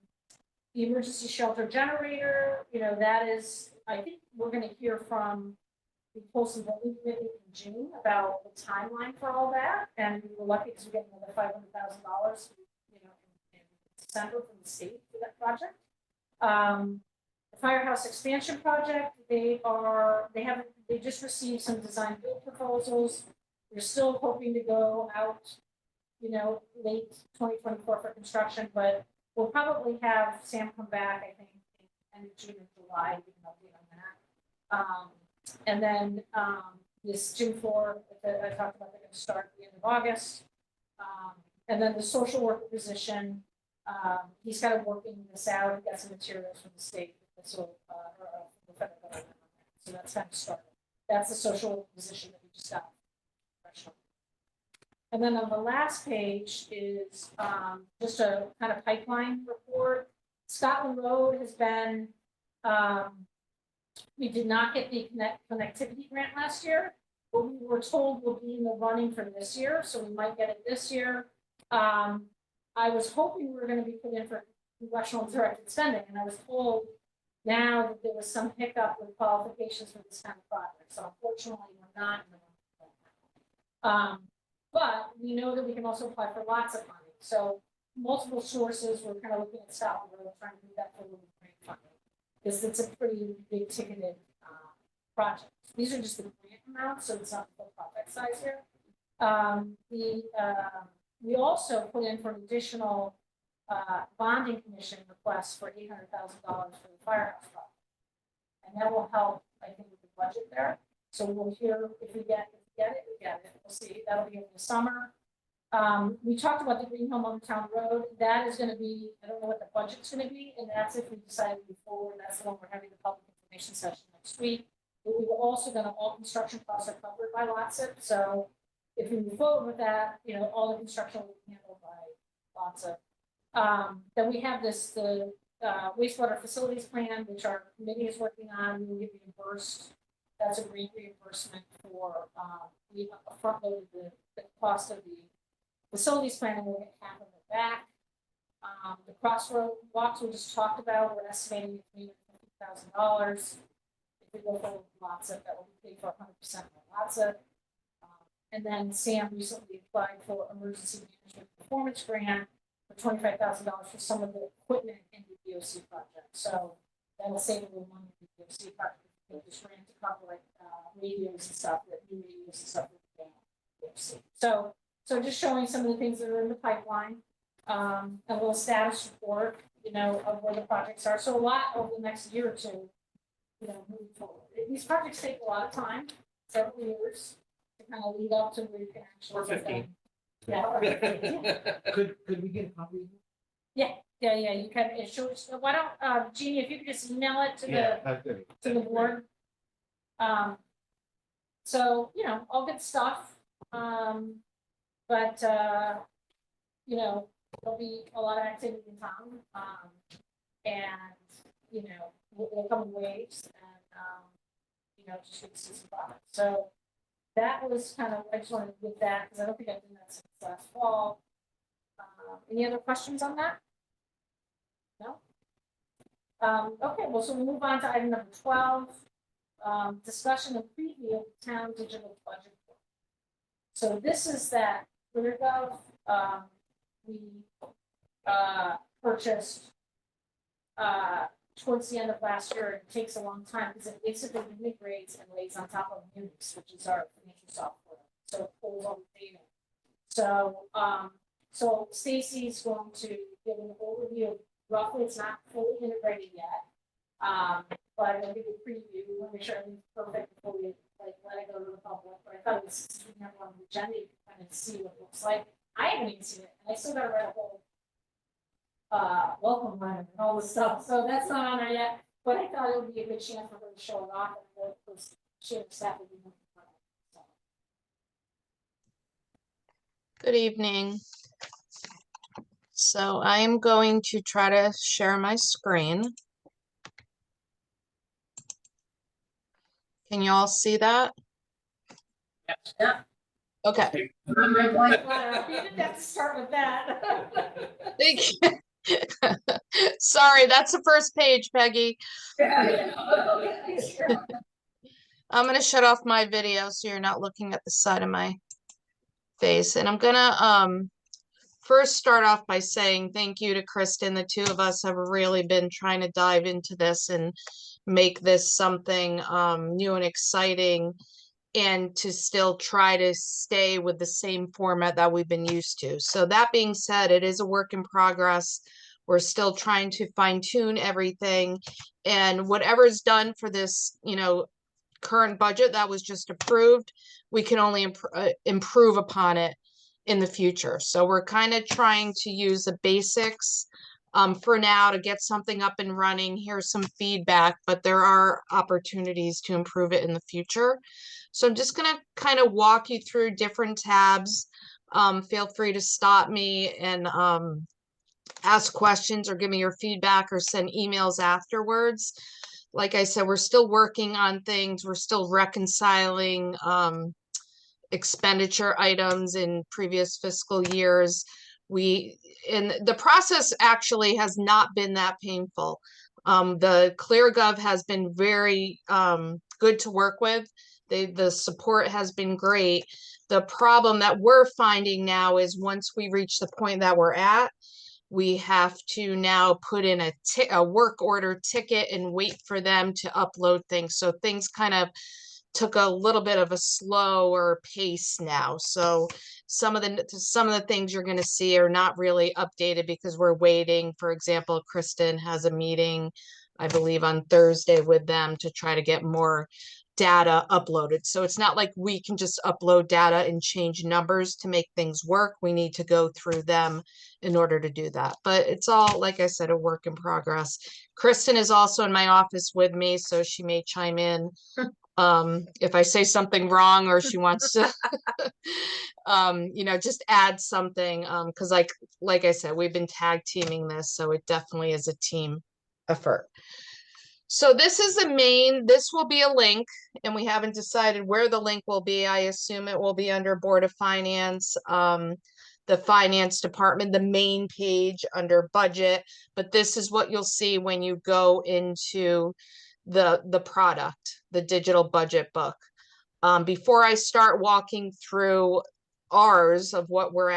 The emergency shelter generator, you know, that is, I think we're going to hear from the Postal Building Committee in June about the timeline for all that. And we were lucky because we get another $500,000, you know, in December from the state for that project. The firehouse expansion project, they just received some design build proposals. We're still hoping to go out, you know, late 2024 for construction, but we'll probably have Sam come back, I think, in end of June or July, we can update on that. And then this gym floor that I talked about, they're going to start at the end of August. And then the social worker position, he's kind of working this out. He got some materials from the state, so the federal government. So that's kind of started. That's the social worker position that we just got. And then on the last page is just a kind of pipeline report. Scotland Road has been, we did not get the connectivity grant last year, but we were told we'll be in the running for this year, so we might get it this year. I was hoping we were going to be put in for congressional directed spending, and I was told now that there was some hiccup with qualifications for this kind of project. So unfortunately, we're not in the running. But we know that we can also apply for lots of money. So multiple sources, we're kind of looking at Stop Road, trying to do that for a little grant funding. Because it's a pretty big ticketed, project. These are just the grant amounts, so it's not the full project size here. We also put in for an additional, bonding commission request for $800,000 for the firehouse project. And that will help, I think, with the budget there. So we'll hear if we get it. We'll see. That'll be over the summer. We talked about the Green Home on Town Road. That is gonna be, I don't know what the budget's gonna be, and that's if we decide to move forward. That's the one we're having the public information session next week. But we were also gonna, all construction costs are covered by LOTSIP, so if we move forward with that, all the construction will be handled by LOTSIP. Then we have the wastewater facilities plan, which our committee is working on. We will get reimbursed. That's a great reimbursement for, we front loaded the cost of the facilities plan, and we'll get half of it back. The crossroad walks we just talked about, we're estimating $350,000. If we go forward with LOTSIP, that will be paid for 100% by LOTSIP. And then Sam recently applied for emergency management performance grant for $25,000 for some of the equipment in the DOC project. So that'll save a little money in the DOC project. This grant to cover like radios and stuff, that new radios and stuff with the DOC. So just showing some of the things that are in the pipeline, a little status report, of where the projects are. So a lot over the next year or two, moving forward. These projects take a lot of time, several years, to kind of lead up to where you can actually. Or 15. Yeah. Could we get a copy? Yeah, you can, it shows, why don't, Jeannie, if you could just email it to the board. So, all good stuff. But there'll be a lot of activity in town. And, we'll come in waves and, just get to see some products. So that was kind of, I just wanted to get that, because I don't think I've done that since last fall. Any other questions on that? No? Okay, well, so we move on to item number 12, discussion and preview of the town digital budget. So this is that ClearGov, we purchased towards the end of last year. It takes a long time because it basically integrates and lays on top of Unix, which is our financial software. So it pulls all the data. So Stacy's going to give an overview of roughly, it's not fully integrated yet. But I'll give you a preview. We want to make sure everything's perfect before we let it go to the public. But I thought it was, since we never on the agenda, you can kind of see what it looks like. I haven't even seen it, and I still got to write a whole welcome letter and all this stuff. So that's not on there yet. But I thought it would be a good chance for her to show it off, and the share staff would be more fun. So. Good evening. So I am going to try to share my screen. Can you all see that? Yes. Yeah. Okay. You didn't have to start with that. Thank you. Sorry, that's the first page, Peggy. I'm going to shut off my video so you're not looking at the side of my face. And I'm going to first start off by saying thank you to Kristen. The two of us have really been trying to dive into this and make this something new and exciting, and to still try to stay with the same format that we've been used to. So that being said, it is a work in progress. We're still trying to fine tune everything, and whatever's done for this, current budget that was just approved, we can only improve upon it in the future. So we're kind of trying to use the basics for now to get something up and running. Here's some feedback, but there are opportunities to improve it in the future. So I'm just going to kind of walk you through different tabs. Feel free to stop me and ask questions or give me your feedback or send emails afterwards. Like I said, we're still working on things. We're still reconciling expenditure items in previous fiscal years. And the process actually has not been that painful. The ClearGov has been very good to work with. The support has been great. The problem that we're finding now is once we reach the point that we're at, we have to now put in a work order ticket and wait for them to upload things. So things kind of took a little bit of a slower pace now. So some of the things you're going to see are not really updated because we're waiting. For example, Kristen has a meeting, I believe, on Thursday with them to try to get more data uploaded. So it's not like we can just upload data and change numbers to make things work. We need to go through them in order to do that. But it's all, like I said, a work in progress. Kristen is also in my office with me, so she may chime in if I say something wrong or she wants to just add something, because like I said, we've been tag teaming this, so it definitely is a team effort. So this is this will be a link, and we haven't decided where the link will be. I assume it will be under Board of Finance, the Finance Department, the main page under budget, but this is what you'll see when you go into the product, the digital budget book. Before I start walking through ours of where we're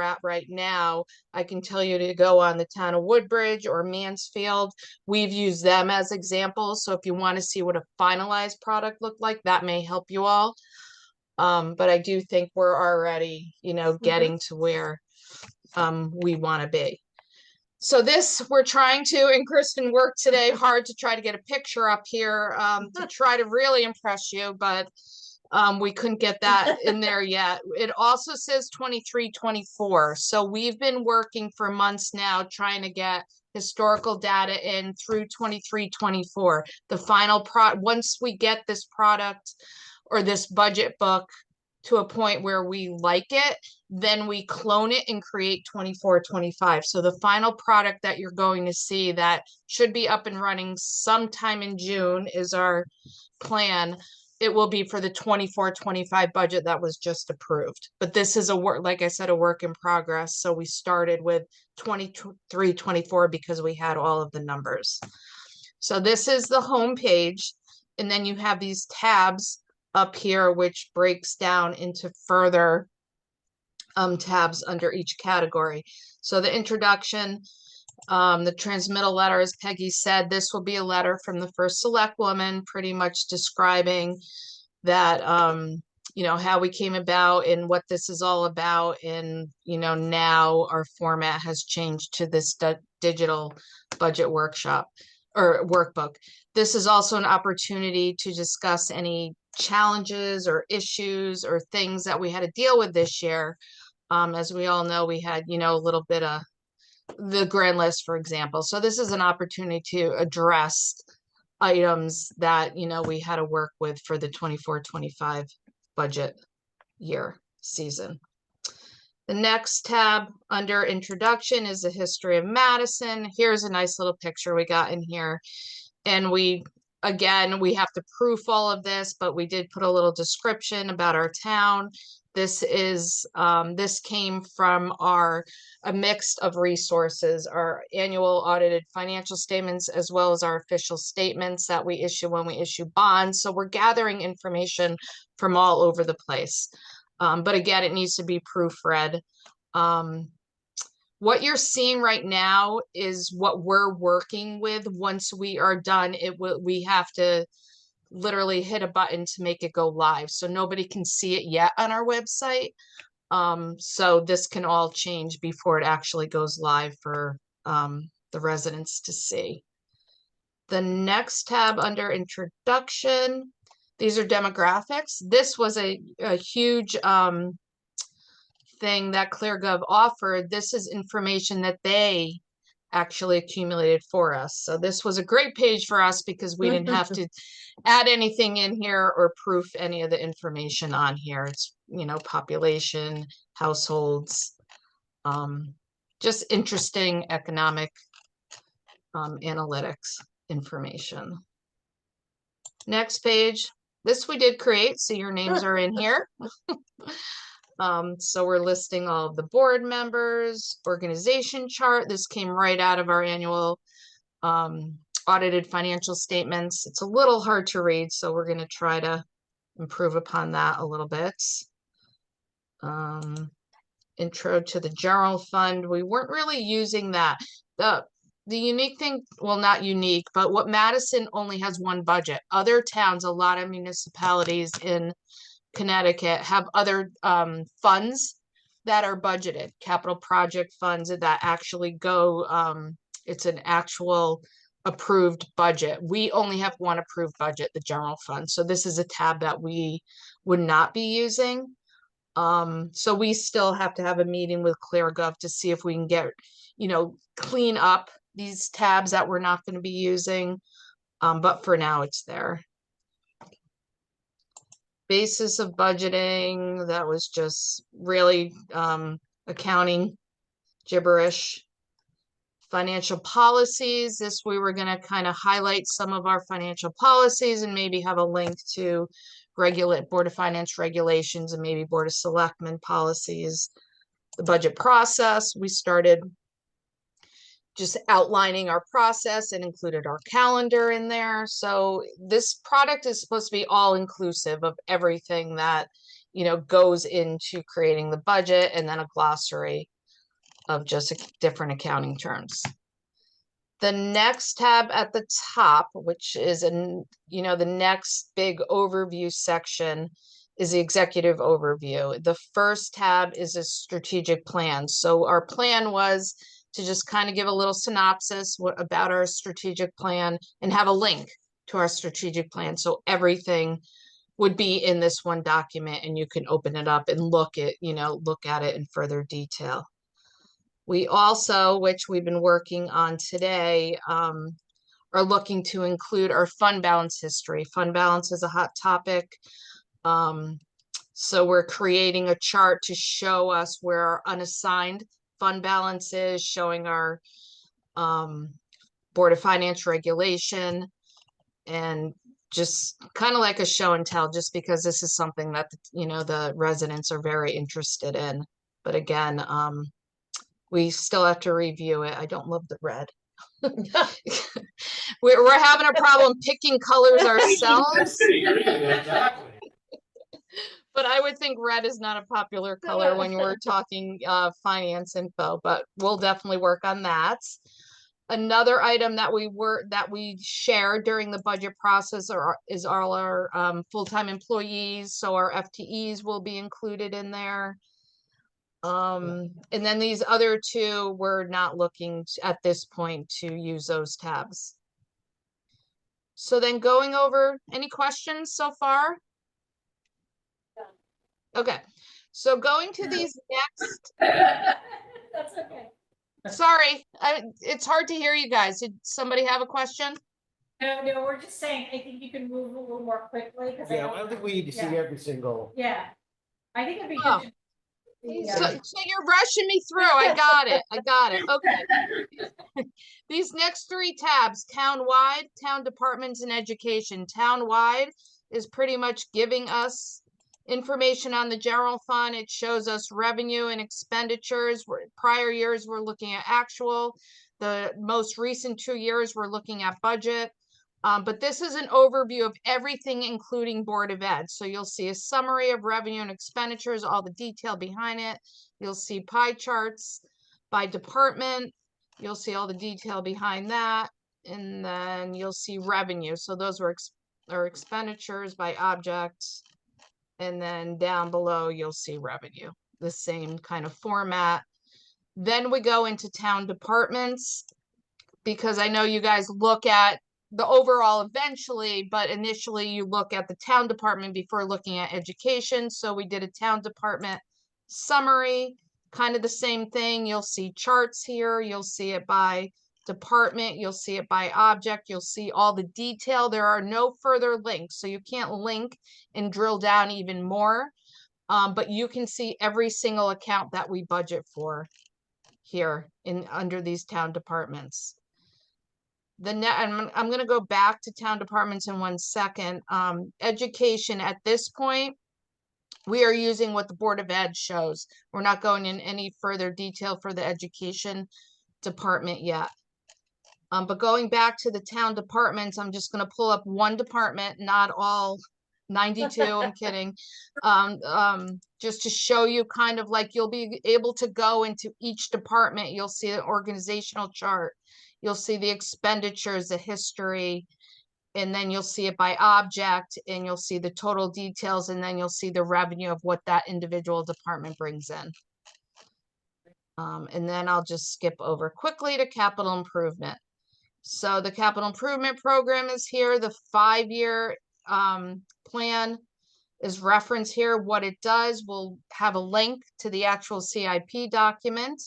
at right now, I can tell you to go on the town of Woodbridge or Mansfield. We've used them as examples. So if you want to see what a finalized product looked like, that may help you all. But I do think we're already, getting to where we want to be. So this, we're trying to, and Kristen worked today hard to try to get a picture up here to try to really impress you, but we couldn't get that in there yet. It also says 23-24. So we've been working for months now trying to get historical data in through 23-24. The final once we get this product or this budget book to a point where we like it, then we clone it and create 24-25. So the final product that you're going to see that should be up and running sometime in June is our plan. It will be for the 24-25 budget that was just approved. But this is like I said, a work in progress. So we started with 23-24 because we had all of the numbers. So this is the home page. And then you have these tabs up here, which breaks down into further tabs under each category. So the introduction, the transmittal letter, as Peggy said, this will be a letter from the first Selectwoman, pretty much describing that, how we came about and what this is all about. And, now our format has changed to this digital budget workshop or workbook. This is also an opportunity to discuss any challenges or issues or things that we had to deal with this year. As we all know, we had, a little bit of the grand list, for example. So this is an opportunity to address items that, we had to work with for the 24-25 budget year season. The next tab under introduction is the history of Madison. Here's a nice little picture we got in here. And we have to proof all of this, but we did put a little description about our town. This came from a mix of resources, our annual audited financial statements, as well as our official statements that we issue when we issue bonds. So we're gathering information from all over the place. But again, it needs to be proofread. What you're seeing right now is what we're working with. Once we are done, we have to literally hit a button to make it go live. So nobody can see it yet on our website. So this can all change before it actually goes live for the residents to see. The next tab under introduction, these are demographics. This was a huge thing that ClearGov offered. This is information that they actually accumulated for us. So this was a great page for us because we didn't have to add anything in here or proof any of the information on here. It's, population, households, just interesting economic analytics information. Next page. This we did create, so your names are in here. So we're listing all of the board members, organization chart. This came right out of our annual audited financial statements. It's a little hard to read, so we're going to try to improve upon that a little bit. intro to the general fund. We weren't really using that. The unique thing, well, not unique, but what Madison only has one budget. Other towns, a lot of municipalities in Connecticut have other funds that are budgeted, capital project funds that actually go, it's an actual approved budget. We only have one approved budget, the general fund. So this is a tab that we would not be using. So we still have to have a meeting with ClearGov to see if we can get, clean up these tabs that we're not going to be using. But for now it's there. Basis of budgeting, that was just really accounting gibberish. Financial policies, this we were going to kind of highlight some of our financial policies and maybe have a link to Board of Finance regulations and maybe Board of Selectmen policies. The budget process, we started just outlining our process and included our calendar in there. So this product is supposed to be all inclusive of everything that, goes into creating the budget, and then a glossary of just different accounting terms. The next tab at the top, which is the next big overview section, is the executive overview. The first tab is a strategic plan. So our plan was to just kind of give a little synopsis about our strategic plan and have a link to our strategic plan. So everything would be in this one document and you can open it up and look at it in further detail. We also, which we've been working on today, are looking to include our fund balance history. Fund balance is a hot topic. So we're creating a chart to show us where our unassigned fund balance is, showing our Board of Finance regulation, and just kind of like a show and tell, just because this is something that, the residents are very interested in. But again, we still have to review it. I don't love the red. We're having a problem picking colors ourselves. But I would think red is not a popular color when we're talking finance info, but we'll definitely work on that. Another item that we shared during the budget process is all our full-time employees. So our FTEs will be included in there. And then these other two, we're not looking at this point to use those tabs. So then going over, any questions so far? Okay, so going to these next. That's okay. Sorry, it's hard to hear you guys. Did somebody have a question? No, we're just saying, I think you can move a little more quickly. Yeah, I don't think we need to see every single. Yeah, I think it'd be Oh. good. So you're rushing me through. I got it. Okay. These next three tabs, town-wide, town departments, and education. Town-wide is pretty much giving us information on the general fund. It shows us revenue and expenditures. Prior years, we're looking at actual. The most recent 2 years, we're looking at budget. But this is an overview of everything, including Board of Ed. So you'll see a summary of revenue and expenditures, all the detail behind it. You'll see pie charts by department. You'll see all the detail behind that. And then you'll see revenue. So those were expenditures by objects. And then down below, you'll see revenue, the same kind of format. Then we go into town departments, because I know you guys look at the overall eventually, but initially you look at the town department before looking at education. So we did a town department summary, kind of the same thing. You'll see charts here. You'll see it by department. You'll see it by object. You'll see all the detail. There are no further links, so you can't link and drill down even more. But you can see every single account that we budget for here under these town departments. I'm going to go back to town departments in 1 second. Education, at this point, we are using what the Board of Ed shows. We're not going in any further detail for the education department yet. But going back to the town departments, I'm just going to pull up one department, not all 92, I'm kidding. Just to show you kind of like you'll be able to go into each department. You'll see an organizational chart. You'll see the expenditures, the history, and then you'll see it by object, and you'll see the total details, and then you'll see the revenue of what that individual department brings in. And then I'll just skip over quickly to capital improvement. So the capital improvement program is here. The 5-year plan is referenced here. What it does, we'll have a link to the actual CIP document.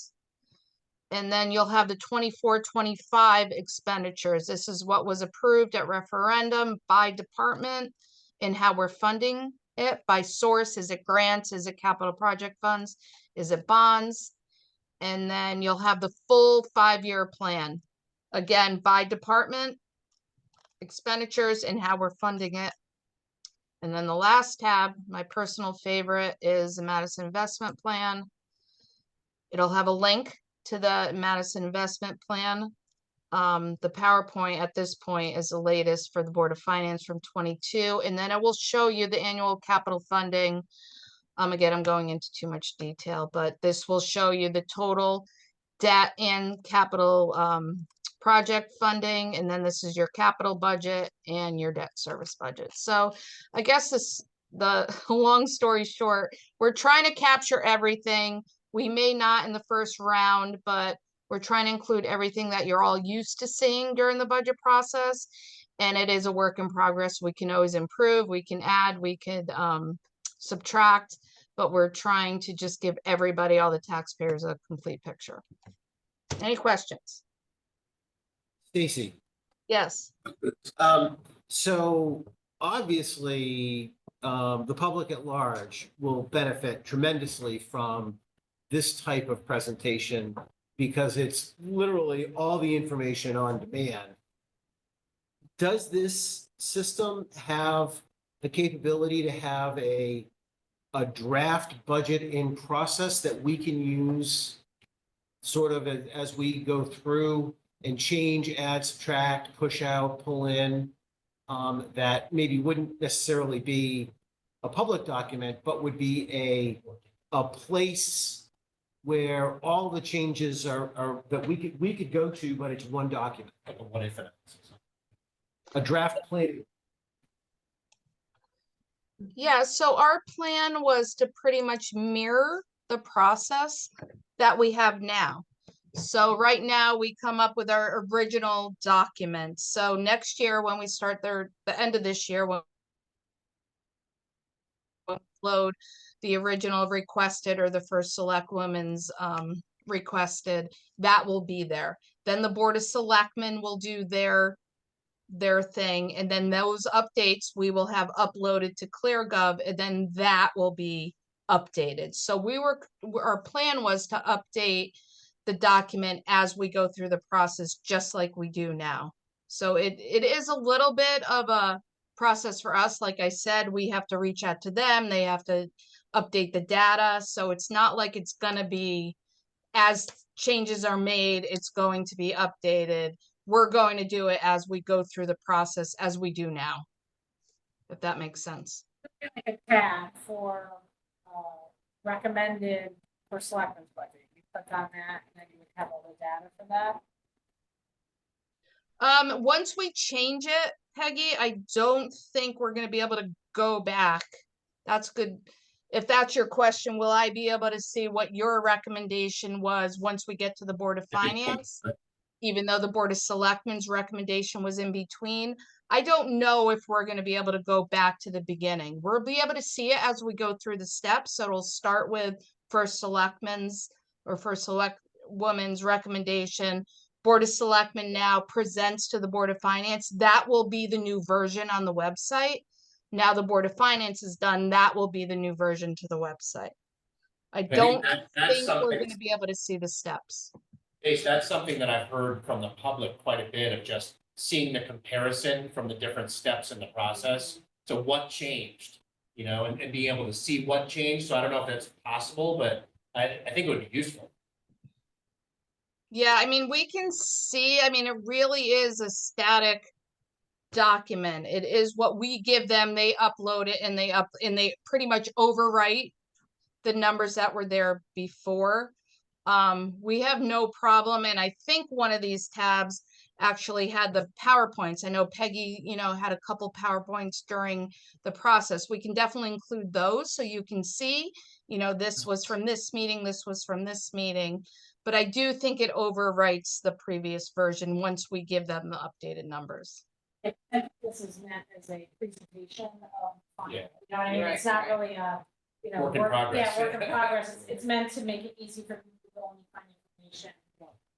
And then you'll have the 24-25 expenditures. This is what was approved at referendum by department and how we're funding it by source. Is it grants? Is it capital project funds? Is it bonds? And then you'll have the full 5-year plan. Again, by department, expenditures, and how we're funding it. And then the last tab, my personal favorite, is the Madison investment plan. It'll have a link to the Madison investment plan. The PowerPoint at this point is the latest for the Board of Finance from 22. And then it will show you the annual capital funding. Again, I'm going into too much detail, but this will show you the total debt and capital project funding, and then this is your capital budget and your debt service budget. So I guess the long story short, we're trying to capture everything. We may not in the first round, but we're trying to include everything that you're all used to seeing during the budget process. And it is a work in progress. We can always improve, we can add, we could subtract, but we're trying to just give everybody, all the taxpayers, a complete picture. Any questions? Stacy, Yes. so obviously, the public at large will benefit tremendously from this type of presentation because it's literally all the information on demand. Does this system have the capability to have a draft budget in process that we can use sort of as we go through and change, add, subtract, push out, pull in, that maybe wouldn't necessarily be a public document, but would be a place where all the changes are that we could go to, but it's one document, What if it? a draft plan. Yeah, so our plan was to pretty much mirror the process that we have now. So right now we come up with our original document. So next year when we start the end of this year, we'll upload the original requested or the first select women's requested, that will be there. Then the Board of Selectmen will do their thing, and then those updates we will have uploaded to ClearGov, and then that will be updated. So our plan was to update the document as we go through the process, just like we do now. So it is a little bit of a process for us. Like I said, we have to reach out to them. They have to update the data. So it's not like it's going to be, as changes are made, it's going to be updated. We're going to do it as we go through the process as we do now, if that makes sense. Like a tab for recommended for selectmen's budget. You click on that and then you would have all the data for that. Once we change it, Peggy, I don't think we're going to be able to go back. That's good. If that's your question, will I be able to see what your recommendation was once we get to the Board of Finance? Even though the Board of Selectmen's recommendation was in between, I don't know if we're going to be able to go back to the beginning. We'll be able to see it as we go through the steps. So it'll start with first Selectmen's or first Select Woman's recommendation. Board of Selectmen now presents to the Board of Finance. That will be the new version on the website. Now the Board of Finance is done. That will be the new version to the website. I don't think we're going to be able to see the steps. Ace, that's something that I've heard from the public quite a bit, of just seeing the comparison from the different steps in the process. So what changed, and being able to see what changed. So I don't know if that's possible, but I think it would be useful. Yeah, I mean, we can see, it really is a static document. It is what we give them. They upload it and they pretty much overwrite the numbers that were there before. We have no problem, and I think one of these tabs actually had the PowerPoints. I know Peggy, had a couple PowerPoints during the process. We can definitely include those so you can see, this was from this meeting, this was from this meeting. But I do think it overwrites the previous version once we give them the updated numbers. This is meant as a presentation of, Yeah. you know what I mean? It's not really a, Work in progress. Yeah, work in progress. It's meant to make it easy for people to only find information.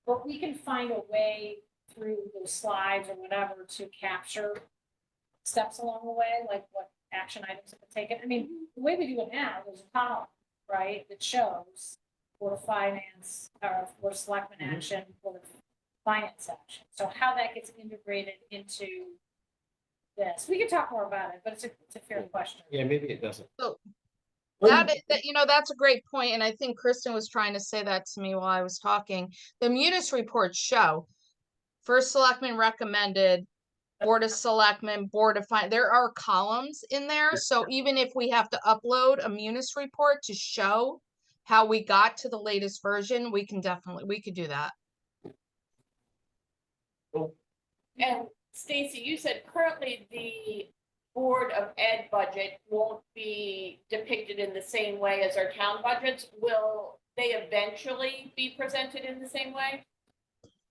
But we can find a way through those slides or whatever to capture steps along the way, like what action items have been taken. I mean, the way we do it now, there's a column, right, that shows for finance or for selectmen action, for finance action. So how that gets integrated into this, we can talk more about it, but it's a fair question. Yeah, maybe it doesn't. That's a great point, and I think Kristen was trying to say that to me while I was talking. The munis reports show first selectman recommended, board of selectmen, board of finance. There are columns in there, so even if we have to upload a munis report to show how we got to the latest version, we could do that. And Stacy, you said currently the Board of Ed budget won't be depicted in the same way as our town budgets. Will they eventually be presented in the same way?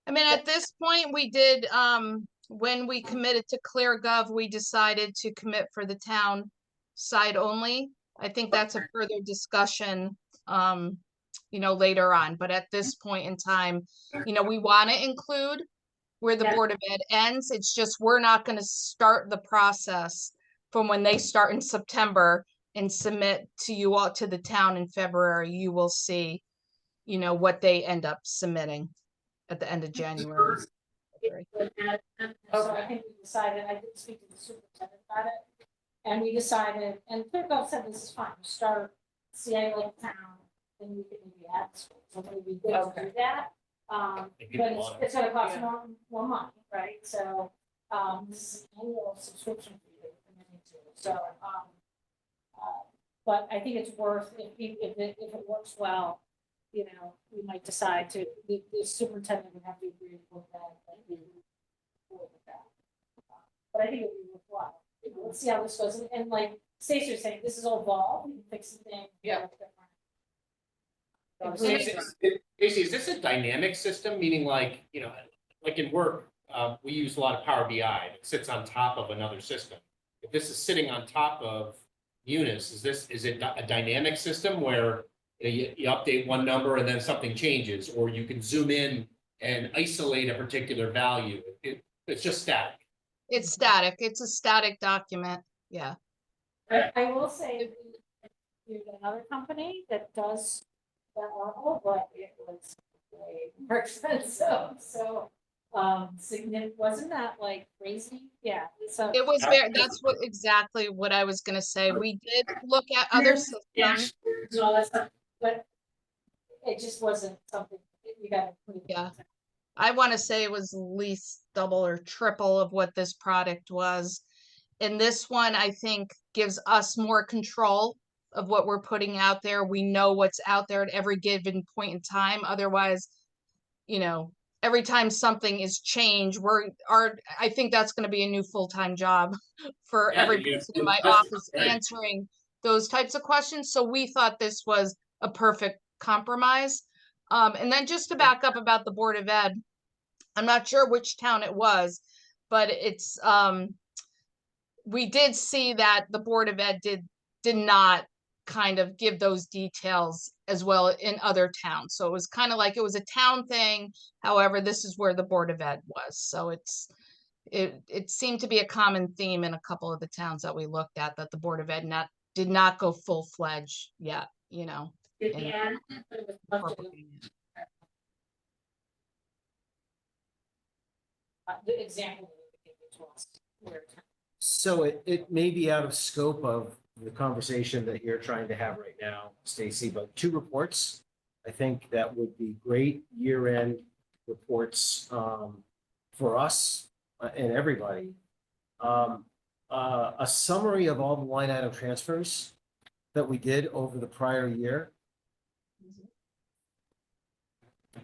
I mean, at this point, we did, when we committed to ClearGov, we decided to commit for the town side only. I think that's a further discussion, later on, but at this point in time, we want to include where the Board of Ed ends. It's just, we're not going to start the process from when they start in September and submit to you all, to the town in February. You will see, what they end up submitting at the end of January. So I think we decided, I did speak to the superintendent about it, and we decided, and ClearGov said this is fine, start CIA like town, then we can maybe add schools, so it would be good to do that. But it's gonna cost more money, right? So, this is an annual subscription fee that we're committing to, so, but I think it's worth, if it works well, we might decide to, the superintendent would have to agree with that, we would work with that. But I think it would be worthwhile. Let's see how this goes, and like Stacey was saying, this is all evolved, we can fix the thing. Yeah. Casey, is this a dynamic system, meaning like in work, we use a lot of Power BI that sits on top of another system. If this is sitting on top of Munis, is it a dynamic system where you update one number and then something changes, or you can zoom in and isolate a particular value? It's just static. It's static. It's a static document. Yeah. I will say, there's another company that does that level, but it was way more expensive, so, wasn't that like crazy? Yeah, so. It was that's exactly what I was gonna say. We did look at other systems. And all that stuff, but it just wasn't something that you gotta put it. Yeah. I want to say it was at least double or triple of what this product was. And this one, I think, gives us more control of what we're putting out there. We know what's out there at every given point in time. Otherwise, every time something is changed, I think that's going to be a new full-time job for every person in my office answering those types of questions. So we thought this was a perfect compromise. And then just to back up about the Board of Ed, I'm not sure which town it was, but it's, we did see that the Board of Ed did not kind of give those details as well in other towns. So it was kind of like it was a town thing. However, this is where the Board of Ed was. So it seemed to be a common theme in a couple of the towns that we looked at, that the Board of Ed did not go full-fledged yet, The example that you gave to us, where So it may be out of scope of the conversation that you're trying to have right now, Stacy, but 2 reports, I think that would be great year-end reports for us and everybody. A summary of all the line item transfers that we did over the prior year.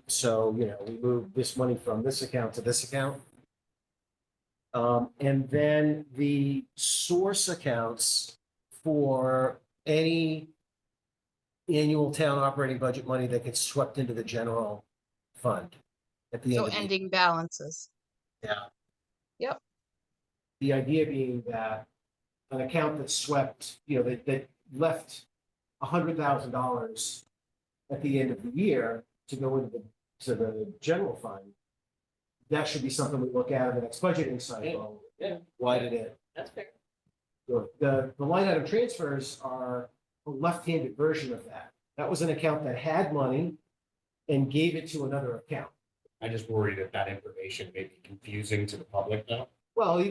So, you know, we moved this money from this account to this account. And then the source accounts for any annual town operating budget money that gets swept into the general fund at the end So of the year. ending balances. Yeah. Yep. The idea being that an account that swept, you know, that left $100,000 at the end of the year to go into the general fund, that should be something we look at in the next budgeting cycle. Yeah. Why did it? That's fair. The line item transfers are a left-handed version of that. That was an account that had money and gave it to another account. I just worry that that information may be confusing to the public though, Well,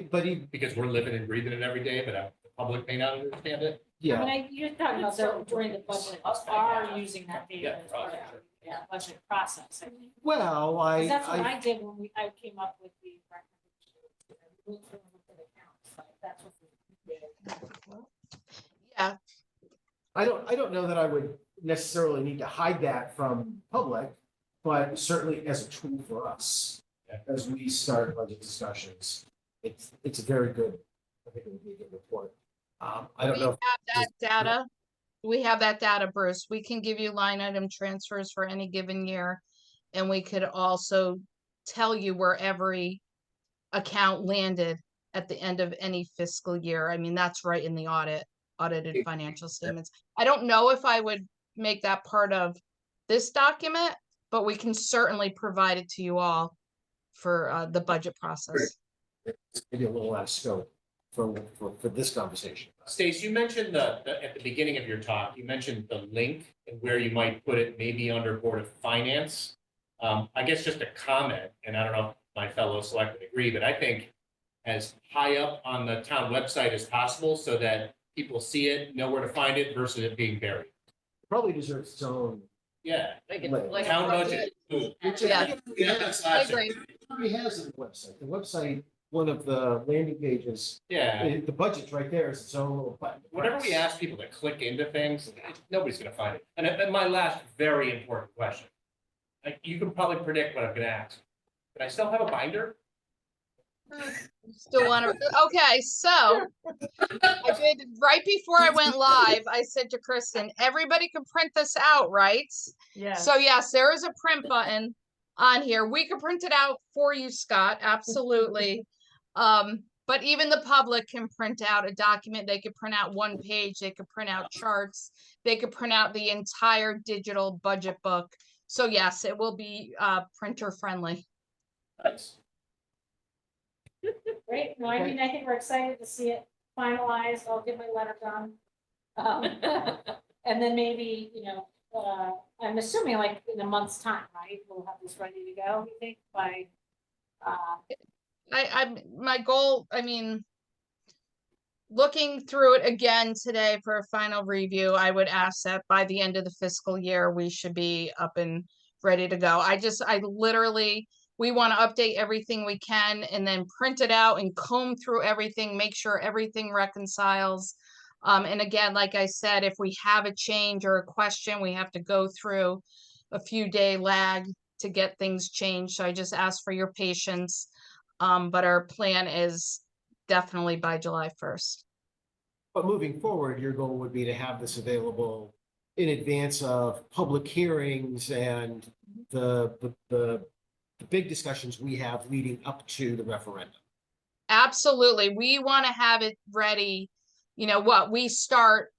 because we're living and breathing it every day, but the public may not understand it. yeah. I mean, you're talking about during the budget, are using that data Yeah, as part of sure. the budget process. I mean, Well, 'cause that's what I, I did when I came up with the recommendation. We looked at the accounts, like, that's what we did. Yeah, I don't know that I would necessarily need to hide that from public, but certainly as a tool for us, Yeah. as we start budget discussions, it's a very good, I think it would be a good report. I don't we know. have that data. We have that data, Bruce. We can give you line item transfers for any given year. And we could also tell you where every account landed at the end of any fiscal year. I mean, that's right in the audited financial statements. I don't know if I would make that part of this document, but we can certainly provide it to you all for the budget process. It's maybe a little out of scope for this conversation. Stace, you mentioned at the beginning of your talk, you mentioned the link and where you might put it, maybe under Board of Finance. I guess just a comment, and I don't know if my fellow selectmen agree, but I think as high up on the town website as possible so that people see it, know where to find it versus it being buried. Probably deserves its own. Yeah, Like Like- it's like a town budget. budget. Yeah. That's I awesome. agree. It already has it on the website. The website, one of the landing pages, Yeah, the budget's right there. It's its own little button. whenever we ask people to click into things, nobody's gonna find it. And my last very important question. Like, you can probably predict what I'm gonna ask. But I still have a binder? Still want to, okay, so I did, right before I went live, I said to Kristen, everybody can print this out, right? Yeah. So yes, there is a print button on here. We could print it out for you, Scott, absolutely. But even the public can print out a document. They could print out one page, they could print out charts, they could print out the entire digital budget book. So yes, it will be printer friendly. Nice. Great, no, I mean, I think we're excited to see it finalized, I'll get my letter done. And then maybe, you know, I'm assuming like in a month's time, right, we'll have this ready to go, you think, by, My goal, I mean, looking through it again today for a final review, I would ask that by the end of the fiscal year, we should be up and ready to go. I literally, we want to update everything we can and then print it out and comb through everything, make sure everything reconciles. And again, like I said, if we have a change or a question, we have to go through a few day lag to get things changed. So I just ask for your patience. But our plan is definitely by July 1st. But moving forward, your goal would be to have this available in advance of public hearings and the big discussions we have leading up to the referendum. Absolutely. We want to have it ready. You know what, we start,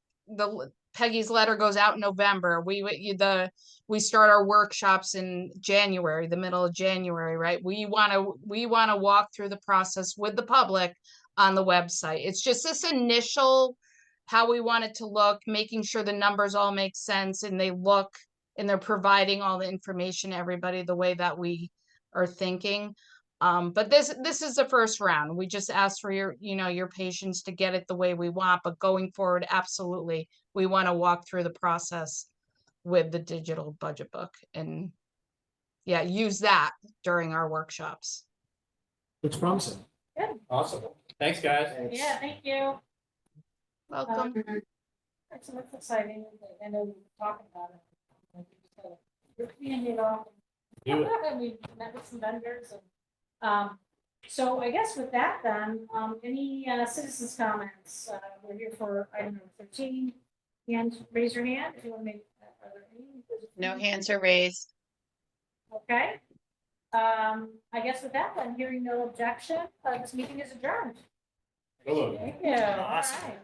Peggy's letter goes out in November. We start our workshops in January, the middle of January, right? We want to walk through the process with the public on the website. It's just this initial, how we want it to look, making sure the numbers all make sense and they look and they're providing all the information to everybody the way that we are thinking. But this is the first round. We just ask for your patience to get it the way we want, but going forward, absolutely, we want to walk through the process with the digital budget book and use that during our workshops. It's promising. Awesome. Thanks, guys. Thanks. Yeah, thank you. Welcome. That's what's exciting. I know we were talking about it. We're cleaning it off. Do it. And we met with some vendors and, so I guess with that then, any, citizens comments? We're here for item number 13. And raise your hand if you want to make, are there any? No hands are raised. Okay. I guess with that then, hearing no objection, this meeting is adjourned. Hello. Thank you. All Awesome. right.